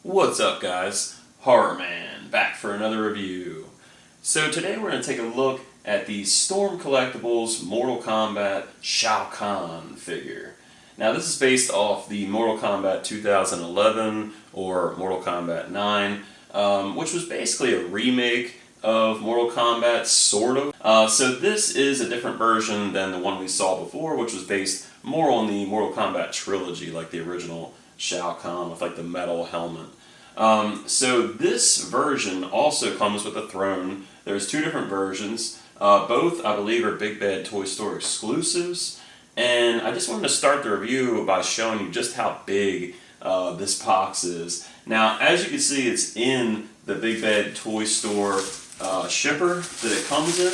What's up, guys? Horror Man back for another review. So today we're going to take a look at the Storm Collectibles Mortal Kombat Shao Kahn figure. Now this is based off the Mortal Kombat 2011 or Mortal Kombat 9, which was basically a remake of Mortal Kombat, sort of. So this is a different version than the one we saw before, which was based more on the Mortal Kombat trilogy, like the original Shao Kahn with like the metal helmet. So this version also comes with a throne. There's two different versions. Both, I believe, are Big Bad Toy Store exclusives. And I just wanted to start the review by showing you just how big this box is. Now, as you can see, it's in the Big Bad Toy Store shipper that it comes in.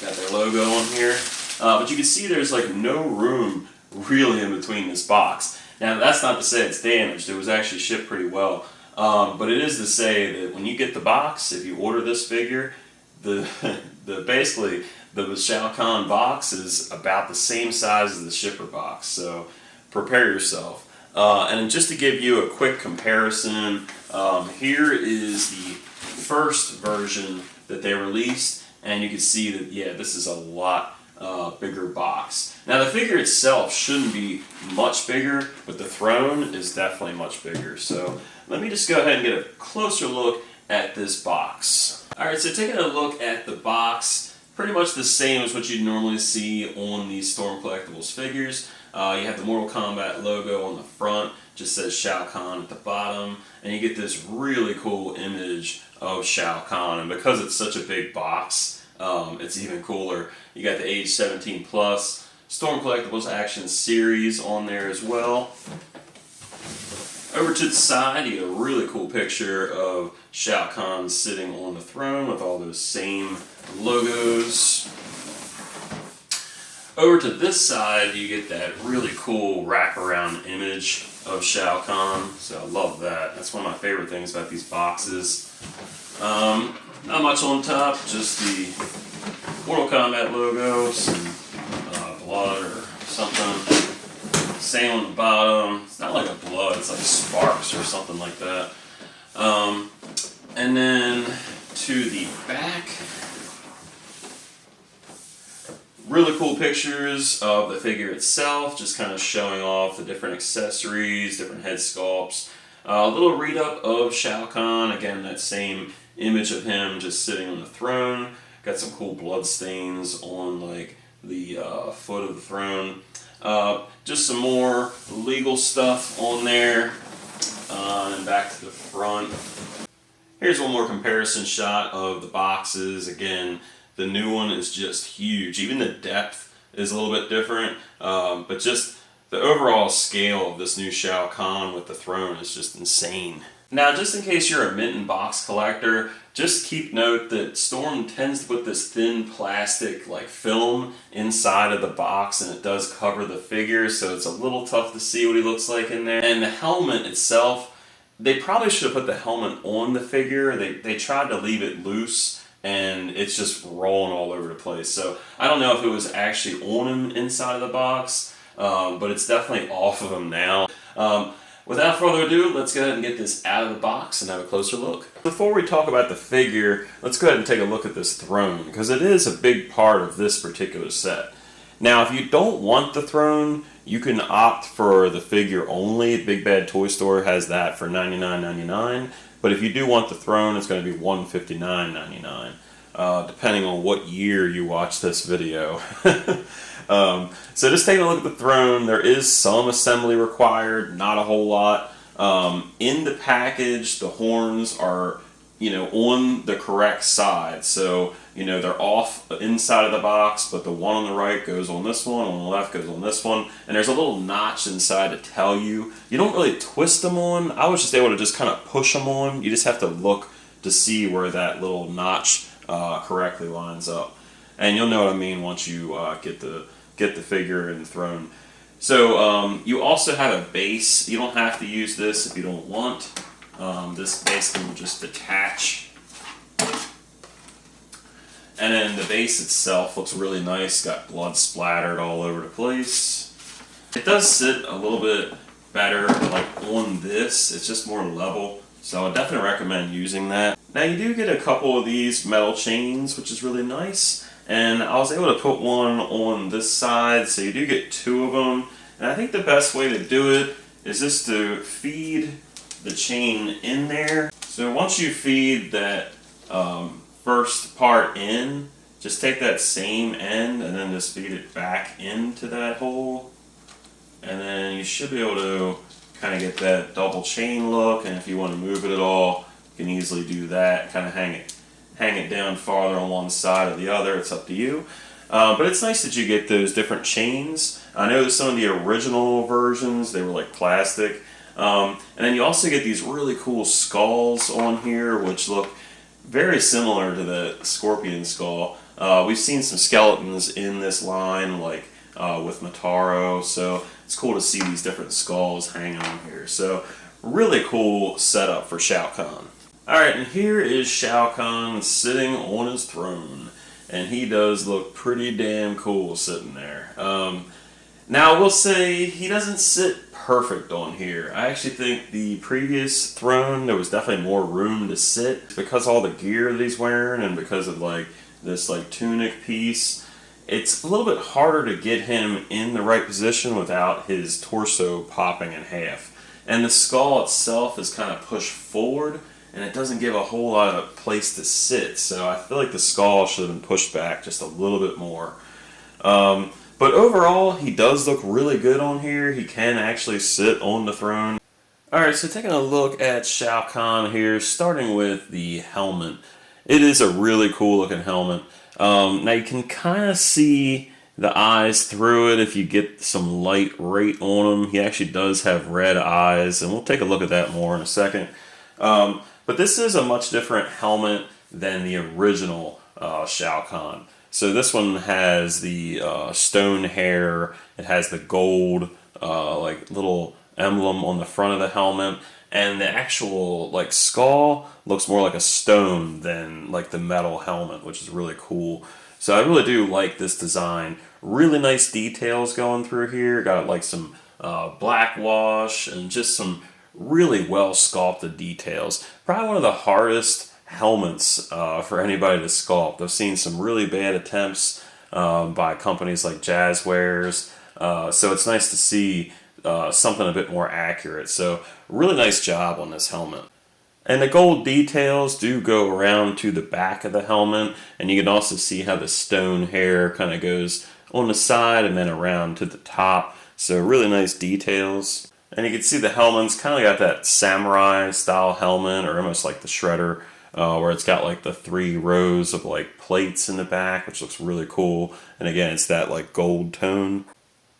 Got their logo on here. But you can see there's like no room really in between this box. Now that's not to say it's damaged, it was actually shipped pretty well, but it is to say that when you get the box, if you order this figure, basically the Shao Kahn box is about the same size as the shipper box, so prepare yourself. And just to give you a quick comparison, here is the first version that they released, and you can see that, yeah, this is a lot bigger box. Now the figure itself shouldn't be much bigger, but the throne is definitely much bigger. So let me just go ahead and get a closer look at this box. Alright, so taking a look at the box, pretty much the same as what you'd normally see on these Storm Collectibles figures. You have the Mortal Kombat logo on the front, just says Shao Kahn at the bottom, and you get this really cool image of Shao Kahn. And because it's such a big box, it's even cooler. You got the age 17 plus Storm Collectibles Action Series on there as well. Over to the side, you get a really cool picture of Shao Kahn sitting on the throne with all those same logos. Over to this side, you get that really cool wraparound image of Shao Kahn. So I love that. That's one of my favorite things about these boxes. Not much on top, just the Mortal Kombat logo, some blood or something. Same on the bottom. It's not like a blood, it's like sparks or something like that. And then to the back, really cool pictures of the figure itself, just kind of showing off the different accessories, different head sculpts. A little read-up of Shao Kahn, again that same image of him just sitting on the throne. Got some cool blood stains on like the foot of the throne. Just some more legal stuff on there. And back to the front. Here's one more comparison shot of the boxes. Again, the new one is just huge. Even the depth is a little bit different. But just the overall scale of this new Shao Kahn with the throne is just insane. Now, just in case you're a mint and box collector, just keep note that Storm tends to put this thin plastic like film inside of the box, and it does cover the figure, so it's a little tough to see what he looks like in there. And the helmet itself, they probably should have put the helmet on the figure. They tried to leave it loose, and it's just rolling all over the place. So I don't know if it was actually on him inside of the box, but it's definitely off of him now. Without further ado, let's go ahead and get this out of the box and have a closer look. Before we talk about the figure, let's go ahead and take a look at this throne, because it is a big part of this particular set. Now, if you don't want the throne, you can opt for the figure only. Big Bad Toy Store has that for $99.99. But if you do want the throne, it's going to be $159.99, depending on what year you watch this video. So just taking a look at the throne, there is some assembly required, not a whole lot. In the package, the horns are, on the correct side. So, they're off inside of the box, but the one on the right goes on this one the left goes on this one. And there's a little notch inside to tell you. You don't really twist them on. I was just able to just kind of push them on. You just have to look to see where that little notch correctly lines up. And you'll know what I mean once you get the figure and the throne. So you also have a base. You don't have to use this if you don't want. This basically will just detach. And then the base itself looks really nice. Got blood splattered all over the place. It does sit a little bit better like on this. It's just more level. So I would definitely recommend using that. Now you do get a couple of these metal chains, which is really nice. And I was able to put one on this side, so you do get two of them. And I think the best way to do it is just to feed the chain in there. So once you feed that first part in, just take that same end and then just feed it back into that hole. And then you should be able to kind of get that double chain look. And if you want to move it at all, you can easily do that. Kind of hang it down farther on one side or the other. It's up to you. But it's nice that you get those different chains. I know that some of the original versions, they were like plastic. And then you also get these really cool skulls on here, which look very similar to the Scorpion skull. We've seen some skeletons in this line, like with Mataro, so it's cool to see these different skulls hanging on here. So really cool setup for Shao Kahn. Alright, and here is Shao Kahn sitting on his throne, and he does look pretty damn cool sitting there. Now I will say he doesn't sit perfect on here. I actually think the previous throne there was definitely more room to sit because all the gear that he's wearing and because of like this like tunic piece. It's a little bit harder to get him in the right position without his torso popping in half. And the skull itself is kind of pushed forward and it doesn't give a whole lot of place to sit. So I feel like the skull should have been pushed back just a little bit more. But overall, he does look really good on here. He can actually sit on the throne. Alright, so taking a look at Shao Kahn here, starting with the helmet. It is a really cool looking helmet. Now you can kind of see the eyes through it if you get some light right on him. He actually does have red eyes, and we'll take a look at that more in a second. But this is a much different helmet than the original Shao Kahn. So this one has the stone hair, it has the gold like little emblem on the front of the helmet, and the actual like skull looks more like a stone than like the metal helmet, which is really cool. So I really do like this design. Really nice details going through here. Got like some black wash and just some really well sculpted details. Probably one of the hardest helmets for anybody to sculpt. I've seen some really bad attempts by companies like Jazzwares, so it's nice to see something a bit more accurate. So really nice job on this helmet. And the gold details do go around to the back of the helmet, and you can also see how the stone hair kind of goes on the side and then around to the top. So really nice details. And you can see the helmet's kind of got that samurai style helmet, or almost like the Shredder, where it's got like the 3 rows of like plates in the back, which looks really cool. And again, it's that like gold tone.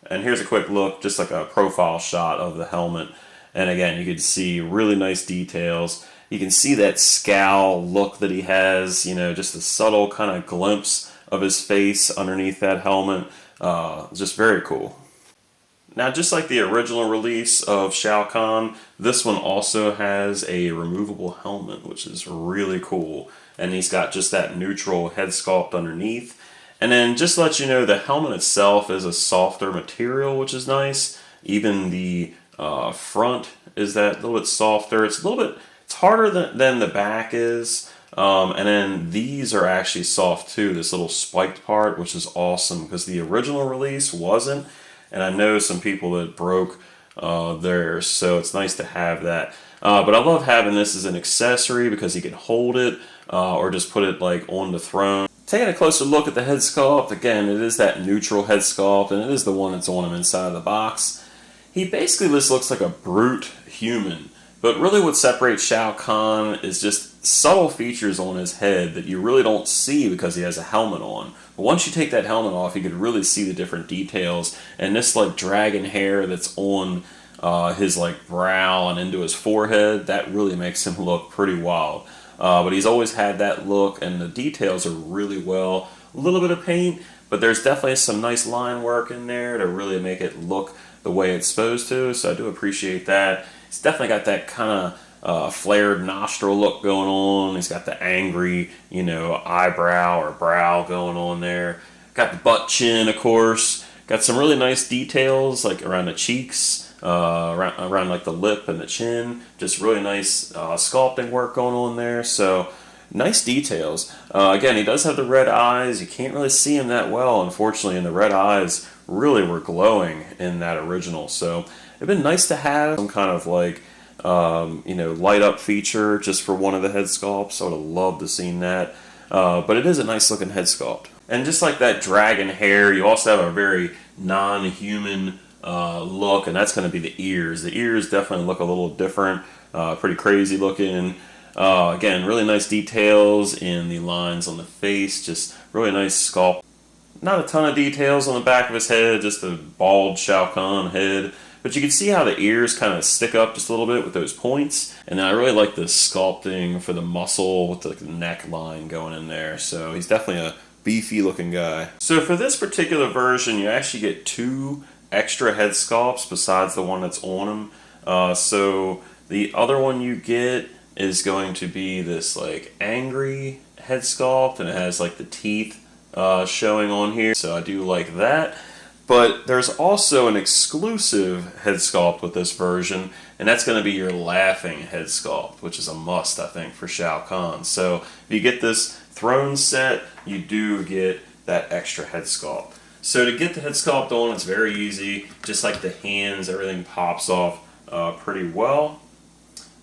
And here's a quick look, just like a profile shot of the helmet. And again, you can see really nice details. You can see that scowl look that he has, you know, just a subtle kind of glimpse of his face underneath that helmet. Just very cool. Now, just like the original release of Shao Kahn, this one also has a removable helmet, which is really cool. And he's got just that neutral head sculpt underneath. And then just to let you know, the helmet itself is a softer material, which is nice. Even the front is that little bit softer. It's a little bit, it's harder than the back is. And then these are actually soft too, this little spiked part, which is awesome because the original release wasn't. And I know some people that broke theirs, so it's nice to have that. But I love having this as an accessory because you can hold it or just put it like on the throne. Taking a closer look at the head sculpt, again, it is that neutral head sculpt, and it is the one that's on him inside of the box. He basically just looks like a brute human. But really what separates Shao Kahn is just subtle features on his head that you really don't see because he has a helmet on. But once you take that helmet off, you can really see the different details. And this like dragon hair that's on his like brow and into his forehead, that really makes him look pretty wild. But he's always had that look, and the details are really well. A little bit of paint, but there's definitely some nice line work in there to really make it look the way it's supposed to. So I do appreciate that. He's definitely got that kind of flared nostril look going on. He's got the angry, you know, eyebrow or brow going on there. Got the butt chin, of course. Got some really nice details like around the cheeks. around like the lip and the chin. Just really nice sculpting work going on there. So nice details. Again, he does have the red eyes. You can't really see him that well, unfortunately, and the red eyes really were glowing in that original. So it'd been nice to have some kind of like light up feature just for one of the head sculpts. I would have loved to have seen that. But it is a nice looking head sculpt. And just like that dragon hair, you also have a very non-human look, and that's going to be the ears. The ears definitely look a little different, pretty crazy looking. Again, really nice details in the lines on the face, just really nice sculpt. Not a ton of details on the back of his head, just a bald Shao Kahn head. But you can see how the ears kind of stick up just a little bit with those points. And then I really like the sculpting for the muscle with the neckline going in there. So he's definitely a beefy looking guy. So for this particular version, you actually get 2 extra head sculpts besides the one that's on him. So the other one you get is going to be this like angry head sculpt, and it has like the teeth showing on here. So I do like that. But there's also an exclusive head sculpt with this version, and that's going to be your laughing head sculpt, which is a must, I think, for Shao Kahn. So if you get this throne set, you do get that extra head sculpt. So to get the head sculpt on, it's very easy. Just like the hands, everything pops off pretty well.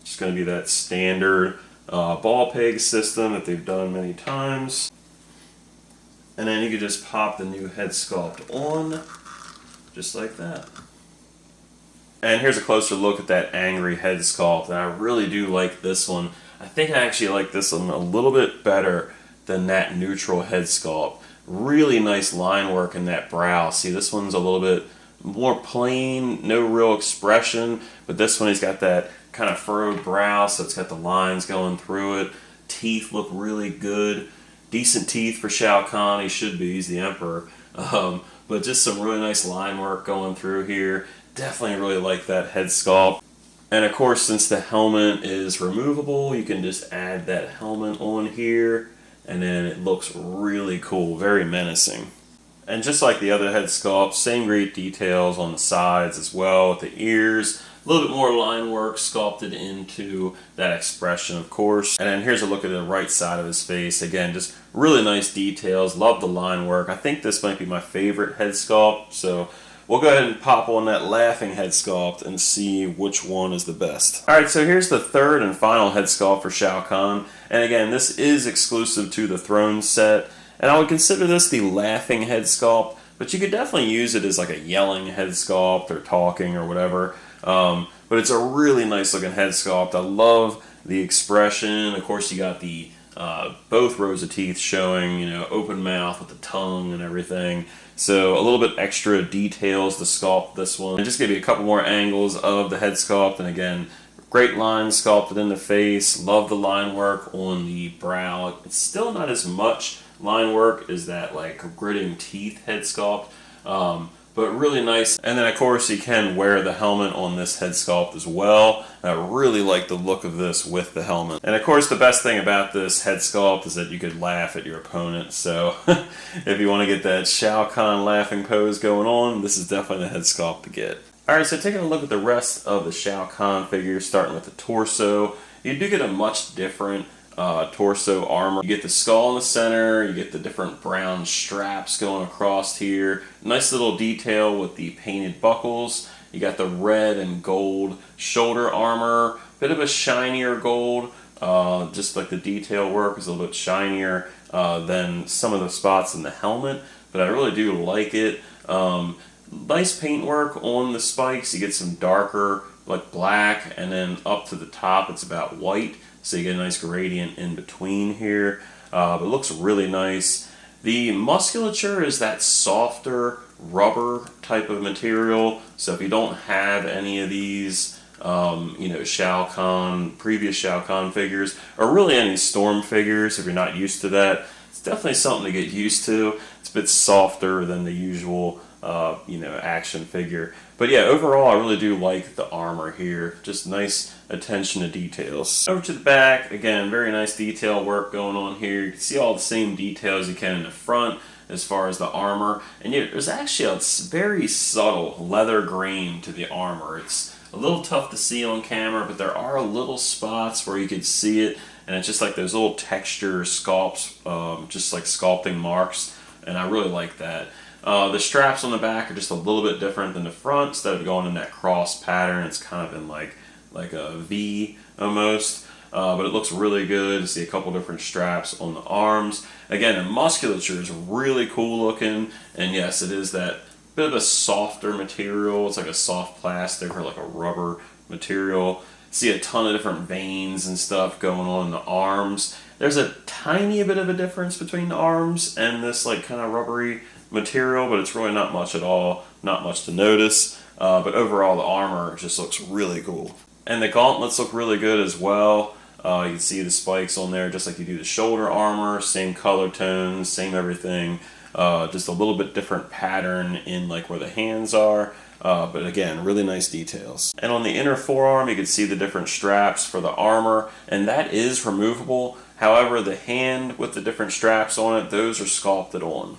Just going to be that standard ball peg system that they've done many times. And then you can just pop the new head sculpt on, just like that. And here's a closer look at that angry head sculpt, and I really do like this one. I think I actually like this one a little bit better than that neutral head sculpt. Really nice line work in that brow. See, this one's a little bit more plain, no real expression, but this one he's got that kind of furrowed brow, so it's got the lines going through it. Teeth look really good. Decent teeth for Shao Kahn. He should be. He's the emperor. But just some really nice line work going through here. Definitely really like that head sculpt. And of course, since the helmet is removable, you can just add that helmet on here, and then it looks really cool, very menacing. And just like the other head sculpt, same great details on the sides as well with the ears. A little bit more line work sculpted into that expression, of course. And then here's a look at the right side of his face. Again, just really nice details. Love the line work. I think this might be my favorite head sculpt. So we'll go ahead and pop on that laughing head sculpt and see which one is the best. Alright, so here's the third and final head sculpt for Shao Kahn. And again, this is exclusive to the throne set. And I would consider this the laughing head sculpt, but you could definitely use it as like a yelling head sculpt or talking or whatever. But it's a really nice looking head sculpt. I love the expression. Of course, you got the both rows of teeth showing, open mouth with the tongue and everything. So a little bit extra details to sculpt this one. And just give you a couple more angles of the head sculpt. And again, great lines sculpted in the face. Love the line work on the brow. It's still not as much line work as that like gritting teeth head sculpt. But really nice. And then of course you can wear the helmet on this head sculpt as well. I really like the look of this with the helmet. And of course the best thing about this head sculpt is that you could laugh at your opponent. So if you want to get that Shao Kahn laughing pose going on, this is definitely the head sculpt to get. Alright, so taking a look at the rest of the Shao Kahn figure, starting with the torso, you do get a much different torso armor. You get the skull in the center, you get the different brown straps going across here. Nice little detail with the painted buckles. You got the red and gold shoulder armor, bit of a shinier gold, just like the detail work is a little bit shinier than some of the spots in the helmet, but I really do like it. Nice paint work on the spikes. You get some darker like black, and then up to the top it's about white. So you get a nice gradient in between here, but it looks really nice. The musculature is that softer rubber type of material, so if you don't have any of these, Shao Kahn, previous Shao Kahn figures, or really any Storm figures, if you're not used to that, it's definitely something to get used to. It's a bit softer than the usual, action figure. But yeah, overall, I really do like the armor here. Just nice attention to details. Over to the back, again, very nice detail work going on here. You can see all the same details you can in the front. as far as the armor. And yet there's actually a very subtle leather grain to the armor. It's a little tough to see on camera, but there are little spots where you could see it, and it's just like those little texture sculpts, just like sculpting marks, and I really like that. The straps on the back are just a little bit different than the front. Instead of going in that cross pattern, it's kind of in like a V almost. But it looks really good to see a couple different straps on the arms. Again, the musculature is really cool looking, and yes, it is that bit of a softer material. It's like a soft plastic or like a rubber material. See a ton of different veins and stuff going on in the arms. There's a tiny bit of a difference between the arms and this like kind of rubbery material, but it's really not much at all, not much to notice. But overall the armor just looks really cool. And the gauntlets look really good as well. You can see the spikes on there just like you do the shoulder armor, same color tones, same everything. Just a little bit different pattern in like where the hands are, but again, really nice details. And on the inner forearm, you can see the different straps for the armor, and that is removable. However, the hand with the different straps on it, those are sculpted on.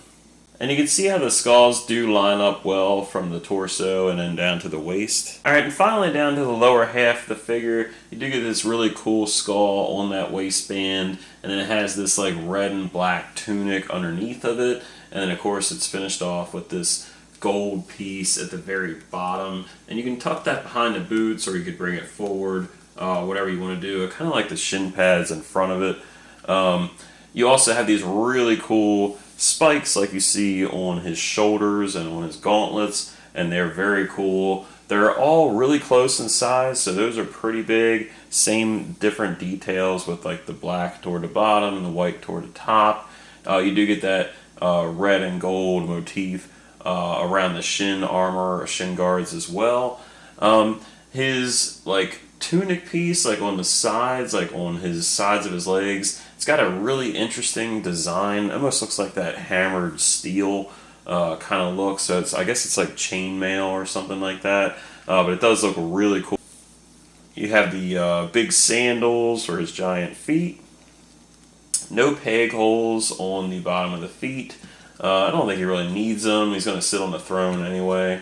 And you can see how the skulls do line up well from the torso and then down to the waist. Alright, and finally down to the lower half of the figure, you do get this really cool skull on that waistband, and then it has this like red and black tunic underneath of it, and then of course it's finished off with this gold piece at the very bottom, and you can tuck that behind the boots or you could bring it forward, whatever you want to do. I kind of like the shin pads in front of it. You also have these really cool spikes like you see on his shoulders and on his gauntlets, and they're very cool. They're all really close in size, so those are pretty big. Same different details with like the black toward the bottom and the white toward the top. You do get that red and gold motif around the shin armor or shin guards as well. His like tunic piece, like on the sides, like on his sides of his legs, it's got a really interesting design. It almost looks like that hammered steel kind of look. So I guess it's like chainmail or something like that. But it does look really cool. You have the big sandals for his giant feet. No peg holes on the bottom of the feet. I don't think he really needs them. He's going to sit on the throne anyway.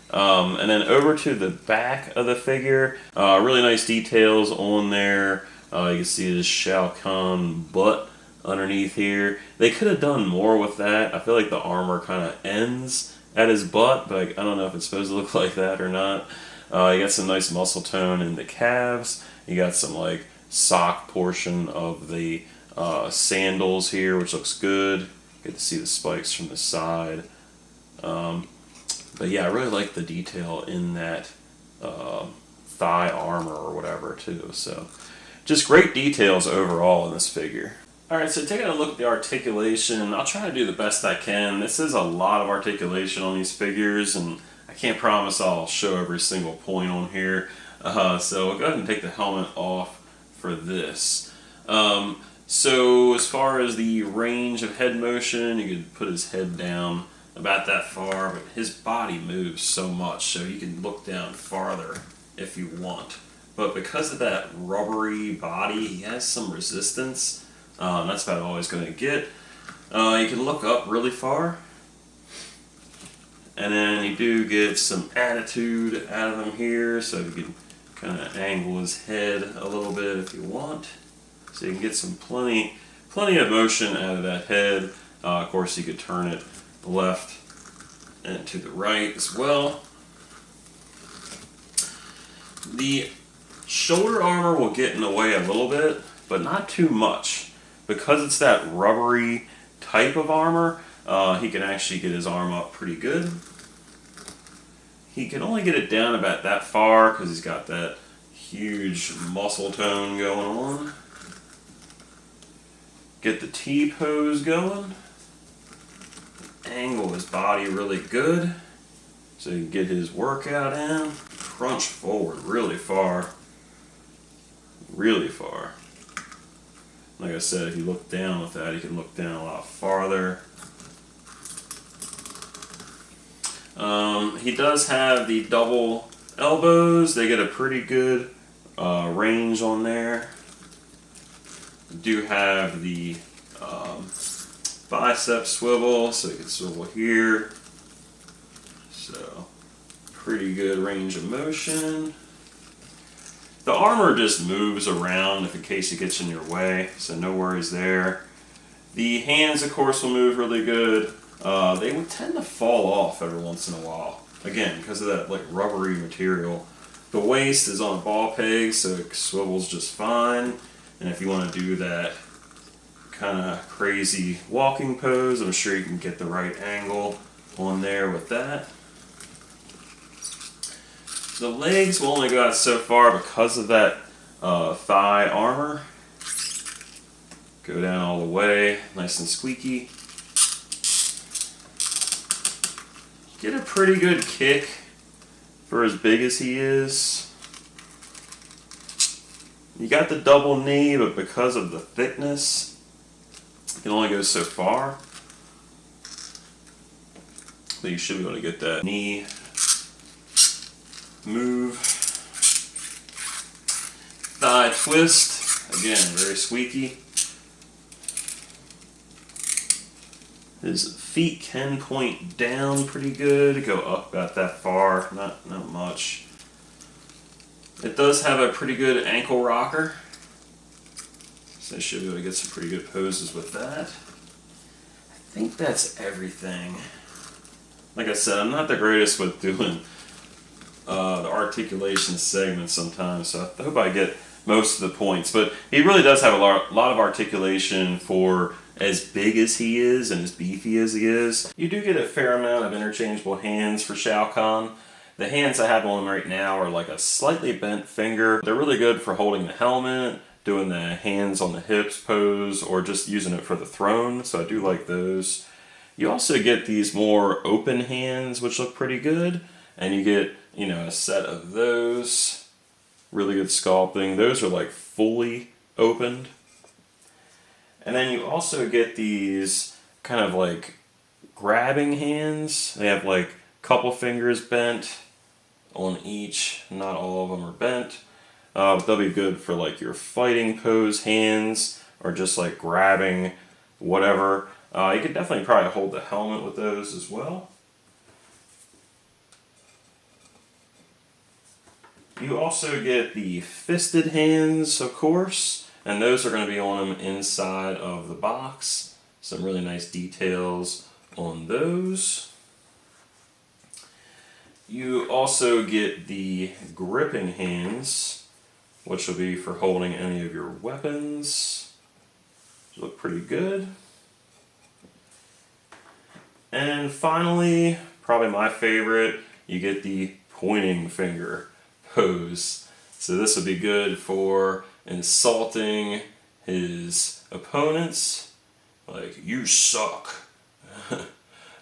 And then over to the back of the figure, really nice details on there. You can see this Shao Kahn butt underneath here. They could have done more with that. I feel like the armor kind of ends at his butt, but I don't know if it's supposed to look like that or not. You got some nice muscle tone in the calves. You got some like sock portion of the sandals here, which looks good. Get to see the spikes from the side. But yeah, I really like the detail in that thigh armor or whatever too. So just great details overall in this figure. Alright, so taking a look at the articulation, I'll try to do the best I can. This is a lot of articulation on these figures, and I can't promise I'll show every single point on here. So we'll go ahead and take the helmet off for this. So as far as the range of head motion, you could put his head down about that far, but his body moves so much, so you can look down farther if you want. But because of that rubbery body, he has some resistance. That's about all he's going to get. You can look up really far, and then you do get some attitude out of him here, so you can kind of angle his head a little bit if you want. So you can get some plenty of motion out of that head. Of course, you could turn it left and to the right as well. The shoulder armor will get in the way a little bit, but not too much. Because it's that rubbery type of armor, he can actually get his arm up pretty good. He can only get it down about that far because he's got that huge muscle tone going on. Get the T-pose going. Angle his body really good so you can get his workout in. Crunch forward really far. Really far. Like I said, if you look down with that, you can look down a lot farther. He does have the double elbows. They get a pretty good range on there. Do have the bicep swivel, so you can swivel here. So, pretty good range of motion. The armor just moves around if in case it gets in your way, so no worries there. The hands, of course, will move really good. They would tend to fall off every once in a while. Again, because of that like rubbery material. The waist is on a ball peg, so it swivels just fine. And if you want to do that kind of crazy walking pose, I'm sure you can get the right angle on there with that. The legs will only go out so far because of that thigh armor. Go down all the way, nice and squeaky. Get a pretty good kick for as big as he is. You got the double knee, but because of the thickness, you can only go so far. But you should be able to get that knee move. Thigh twist, again, very squeaky. His feet can point down pretty good, go up about that far, not much. It does have a pretty good ankle rocker, so I should be able to get some pretty good poses with that. I think that's everything. Like I said, I'm not the greatest with doing the articulation segments sometimes, so I hope I get most of the points. But he really does have a lot of articulation for as big as he is and as beefy as he is. You do get a fair amount of interchangeable hands for Shao Kahn. The hands I have on him right now are like a slightly bent finger. They're really good for holding the helmet, doing the hands on the hips pose, or just using it for the throne, so I do like those. You also get these more open hands, which look pretty good, and you get, you know, a set of those. Really good sculpting. Those are like fully opened. And then you also get these kind of like grabbing hands. They have like a couple fingers bent on each. Not all of them are bent. But they'll be good for like your fighting pose hands or just like grabbing whatever. You could definitely probably hold the helmet with those as well. You also get the fisted hands, of course, and those are going to be on them inside of the box. Some really nice details on those. You also get the gripping hands, which will be for holding any of your weapons. Look pretty good. And finally, probably my favorite, you get the pointing finger pose. So this would be good for insulting his opponents, like, you suck.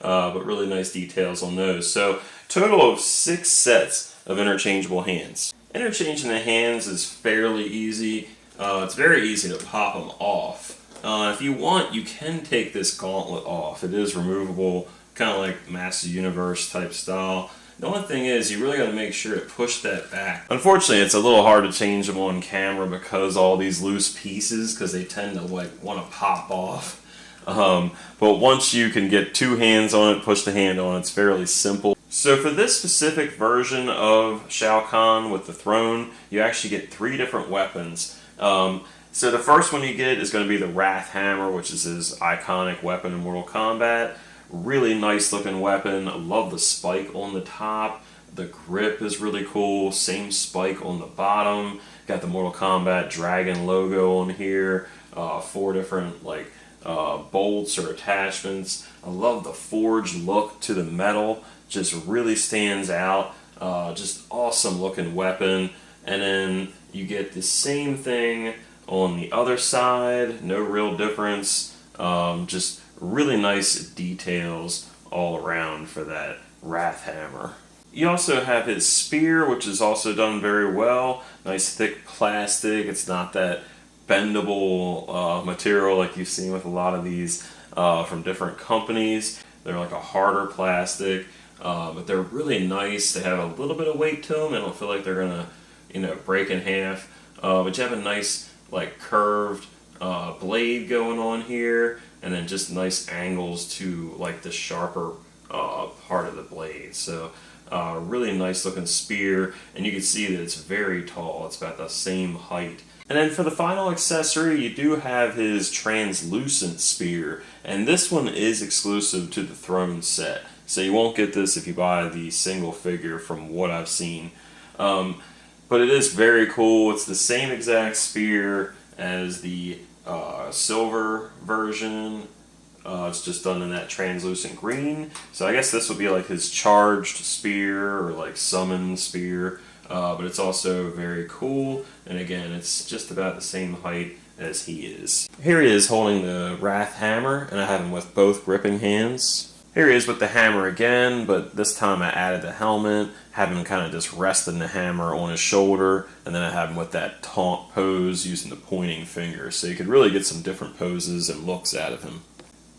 But really nice details on those. So total of 6 sets of interchangeable hands. Interchanging the hands is fairly easy. It's very easy to pop them off. If you want, you can take this gauntlet off. It is removable, kind of like Master Universe type style. The only thing is, you really got to make sure to push that back. Unfortunately, it's a little hard to change them on camera because all these loose pieces, because they tend to like want to pop off. But once you can get 2 hands on it, push the hand on, it's fairly simple. So for this specific version of Shao Kahn with the throne, you actually get 3 different weapons. So the first one you get is going to be the Wrath Hammer, which is his iconic weapon in Mortal Kombat. Really nice looking weapon. I love the spike on the top. The grip is really cool. Same spike on the bottom. Got the Mortal Kombat dragon logo on here. 4 different like bolts or attachments. I love the forged look to the metal. Just really stands out. Just awesome looking weapon. And then you get the same thing on the other side. No real difference. Just really nice details all around for that Wrath Hammer. You also have his spear, which is also done very well. Nice thick plastic. It's not that bendable material like you've seen with a lot of these from different companies. They're like a harder plastic, but they're really nice. They have a little bit of weight to them. I don't feel like they're gonna, break in half. But you have a nice like curved blade going on here. and then just nice angles to like the sharper part of the blade. So really nice looking spear, and you can see that it's very tall. It's about the same height. And then for the final accessory, you do have his translucent spear, and this one is exclusive to the Throne set. So you won't get this if you buy the single figure from what I've seen. But it is very cool. It's the same exact spear as the silver version. It's just done in that translucent green. So I guess this would be like his charged spear or like summoned spear. But it's also very cool, and again, it's just about the same height as he is. Here he is holding the Wrath Hammer, and I have him with both gripping hands. Here he is with the hammer again, but this time I added the helmet, have him kind of just resting the hammer on his shoulder, and then I have him with that taunt pose using the pointing finger, so you could really get some different poses and looks out of him.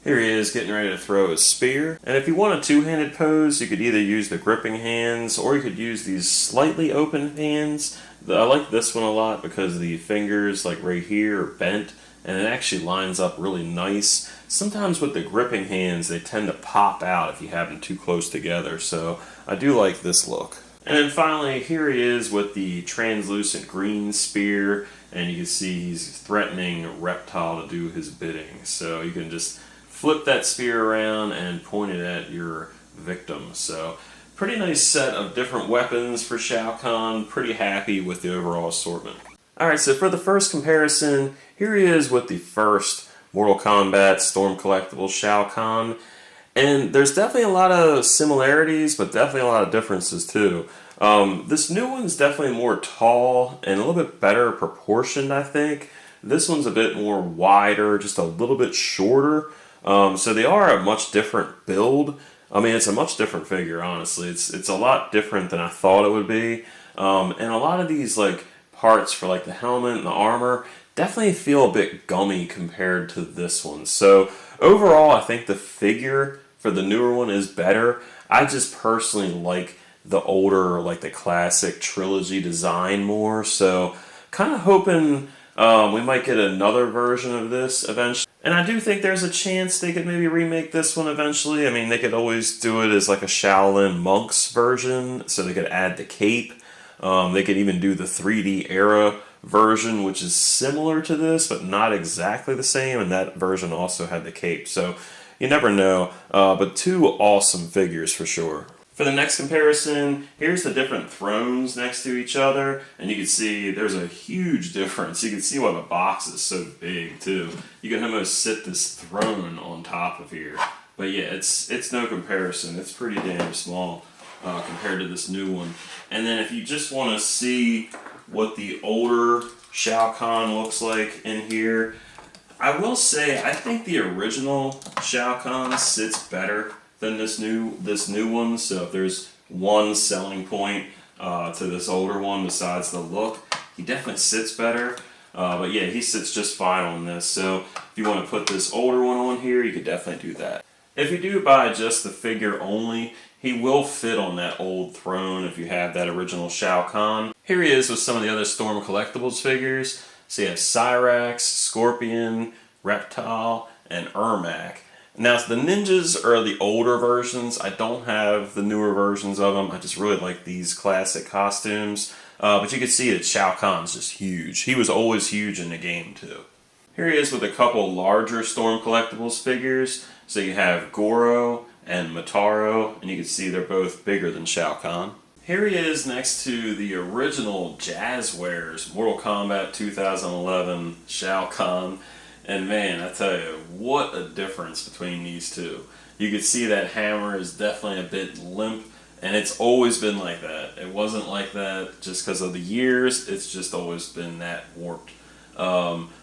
Here he is getting ready to throw his spear. And if you want a two-handed pose, you could either use the gripping hands or you could use these slightly open hands. I like this one a lot because the fingers, like right here, are bent and it actually lines up really nice. Sometimes with the gripping hands, they tend to pop out if you have them too close together, so I do like this look. And then finally, here he is with the translucent green spear, and you can see he's threatening Reptile to do his bidding. So you can just flip that spear around and point it at your victim. So pretty nice set of different weapons for Shao Kahn. Pretty happy with the overall assortment. Alright, so for the first comparison, here he is with the first Mortal Kombat Storm Collectibles Shao Kahn. And there's definitely a lot of similarities, but definitely a lot of differences too. This new one's definitely more tall and a little bit better proportioned, I think. This one's a bit more wider, just a little bit shorter. So they are a much different build. I mean, it's a much different figure, honestly. It's a lot different than I thought it would be. And a lot of these like parts for like the helmet and the armor definitely feel a bit gummy compared to this one. So overall, I think the figure for the newer one is better. I just personally like the older, like the classic trilogy design more. So kind of hoping we might get another version of this eventually. And I do think there's a chance they could maybe remake this one eventually. I mean, they could always do it as like a Shaolin Monks version, so they could add the cape. They could even do the 3D era version, which is similar to this, but not exactly the same, and that version also had the cape. So you never know, but two awesome figures for sure. For the next comparison, here's the different thrones next to each other, and you can see there's a huge difference. You can see why the box is so big too. You can almost sit this throne on top of here. But yeah, it's no comparison. It's pretty damn small compared to this new one. And then if you just want to see what the older Shao Kahn looks like in here, I will say I think the original Shao Kahn sits better than this new one. So if there's one selling point to this older one besides the look, he definitely sits better. But yeah, he sits just fine on this. So if you want to put this older one on here, you could definitely do that. If you do buy just the figure only, he will fit on that old throne if you have that original Shao Kahn. Here he is with some of the other Storm Collectibles figures. So you have Cyrax, Scorpion, Reptile, and Ermac. Now, the ninjas are the older versions. I don't have the newer versions of them. I just really like these classic costumes. But you can see that Shao Kahn's just huge. He was always huge in the game, too. Here he is with a couple larger Storm Collectibles figures. So you have Goro and Motaro, and you can see they're both bigger than Shao Kahn. Here he is next to the original Jazzwares Mortal Kombat 2011 Shao Kahn. And man, I tell you, what a difference between these two. You can see that hammer is definitely a bit limp, and it's always been like that. It wasn't like that just because of the years, it's just always been that warped.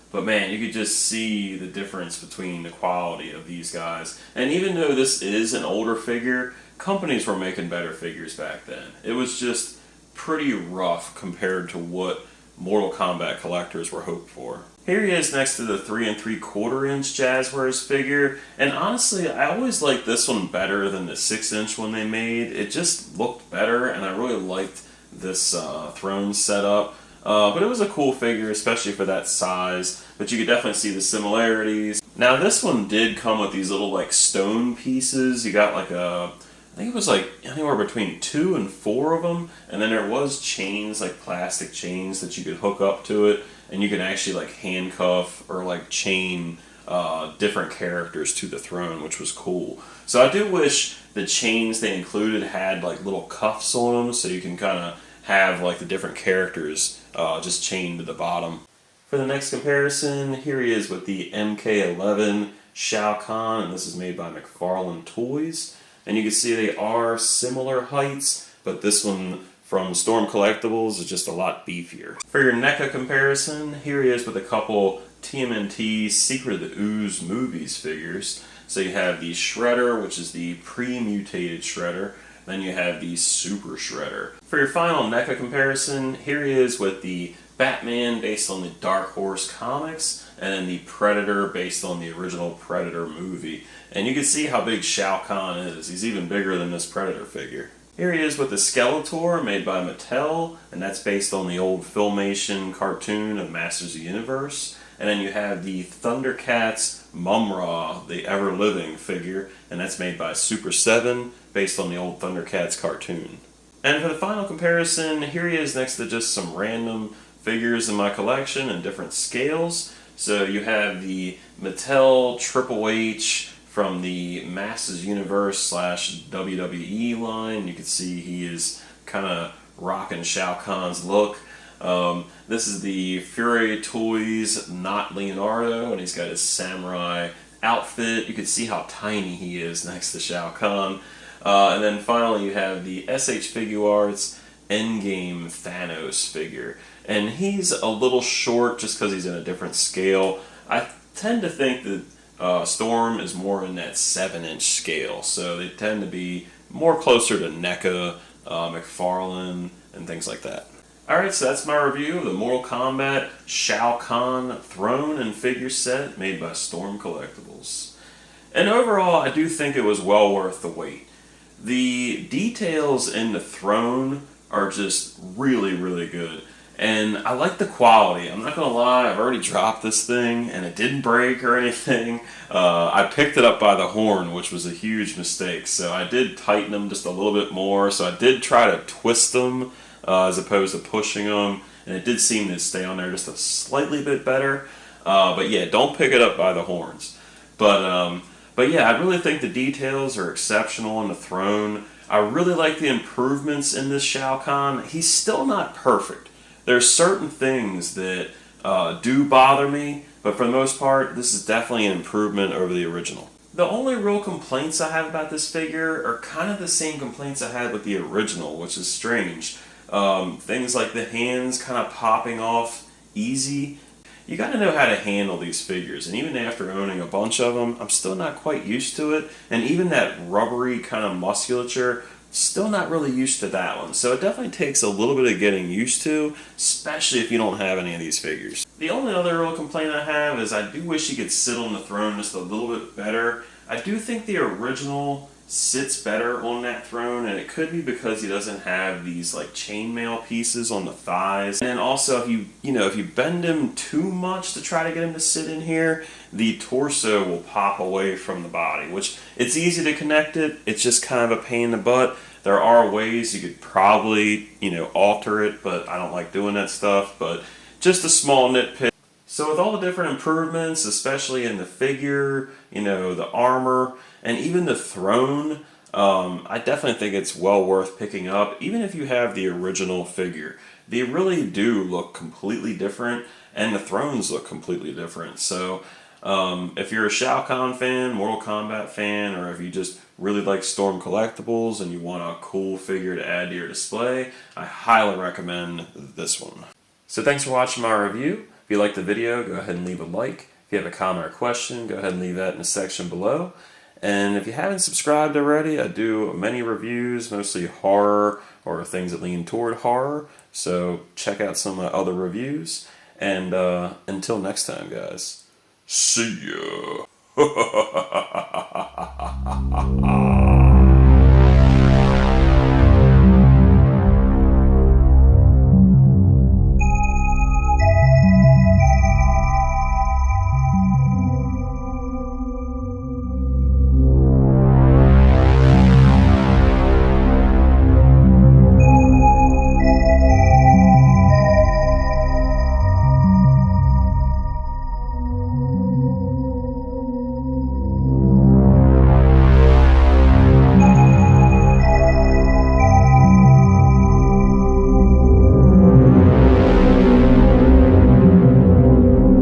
But man, you could just see the difference between the quality of these guys. And even though this is an older figure, companies were making better figures back then. It was just pretty rough compared to what Mortal Kombat collectors were hoped for. Here he is next to the 3 3/4 inch Jazzwares figure, and honestly, I always liked this one better than the 6-inch one they made. It just looked better, and I really liked this throne setup. But it was a cool figure, especially for that size. But you could definitely see the similarities. Now this one did come with these little like stone pieces. You got like I think it was like anywhere between 2 and 4 of them, and then there was chains, like plastic chains that you could hook up to it, and you could actually like handcuff or like chain different characters to the throne, which was cool. So I do wish the chains they included had like little cuffs on them, so you can kind of have like the different characters just chained to the bottom. For the next comparison, here he is with the MK11 Shao Kahn, and this is made by McFarlane Toys. And you can see they are similar heights, but this one from Storm Collectibles is just a lot beefier. For your NECA comparison, here he is with a couple TMNT Secret of the Ooze movies figures. So you have the Shredder, which is the pre-mutated Shredder. Then you have the Super Shredder. For your final NECA comparison, here he is with the Batman based on the Dark Horse comics, and then the Predator based on the original Predator movie. And you can see how big Shao Kahn is. He's even bigger than this Predator figure. Here he is with the Skeletor made by Mattel, and that's based on the old Filmation cartoon of Masters of the Universe. And then you have the Thundercats Mum-Ra, the ever-living figure, and that's made by Super 7, based on the old Thundercats cartoon. And for the final comparison, here he is next to just some random figures in my collection in different scales. So you have the Mattel Triple H from the Masters Universe / WWE line. You can see he is kind of rocking Shao Kahn's look. This is the Fury Toys Not Leonardo, and he's got his samurai outfit. You can see how tiny he is next to Shao Kahn. And then finally you have the SH Figuarts Endgame Thanos figure. And he's a little short just because he's in a different scale. I tend to think that Storm is more in that 7-inch scale, so they tend to be more closer to NECA, McFarlane, and things like that. Alright, so that's my review of the Mortal Kombat Shao Kahn throne and figure set made by Storm Collectibles. And overall, I do think it was well worth the wait. The details in the throne are just really, really good. And I like the quality. I'm not going to lie, I've already dropped this thing and it didn't break or anything. I picked it up by the horn, which was a huge mistake. So I did tighten them just a little bit more. So I did try to twist them as opposed to pushing them. And it did seem to stay on there just a slightly bit better. But yeah, don't pick it up by the horns. But yeah, I really think the details are exceptional in the throne. I really like the improvements in this Shao Kahn. He's still not perfect. There's certain things that do bother me, but for the most part, this is definitely an improvement over the original. The only real complaints I have about this figure are kind of the same complaints I had with the original, which is strange. Things like the hands kind of popping off easy. You got to know how to handle these figures, and even after owning a bunch of them, I'm still not quite used to it, and even that rubbery kind of musculature, still not really used to that one. So it definitely takes a little bit of getting used to, especially if you don't have any of these figures. The only other real complaint I have is I do wish he could sit on the throne just a little bit better. I do think the original sits better on that throne, and it could be because he doesn't have these like chainmail pieces on the thighs. And also if you bend him too much to try to get him to sit in here, the torso will pop away from the body, which it's easy to connect it. It's just kind of a pain in the butt. There are ways you could probably, alter it, but I don't like doing that stuff, but just a small nitpick. So with all the different improvements, especially in the figure, the armor, and even the throne, I definitely think it's well worth picking up, even if you have the original figure. They really do look completely different, and the thrones look completely different. So if you're a Shao Kahn fan, Mortal Kombat fan, or if you just really like Storm Collectibles and you want a cool figure to add to your display, I highly recommend this one. So thanks for watching my review. If you liked the video, go ahead and leave a like. If you have a comment or question, go ahead and leave that in the section below. And if you haven't subscribed already, I do many reviews, mostly horror or things that lean toward horror. So check out some of my other reviews. And until next time, guys, see ya.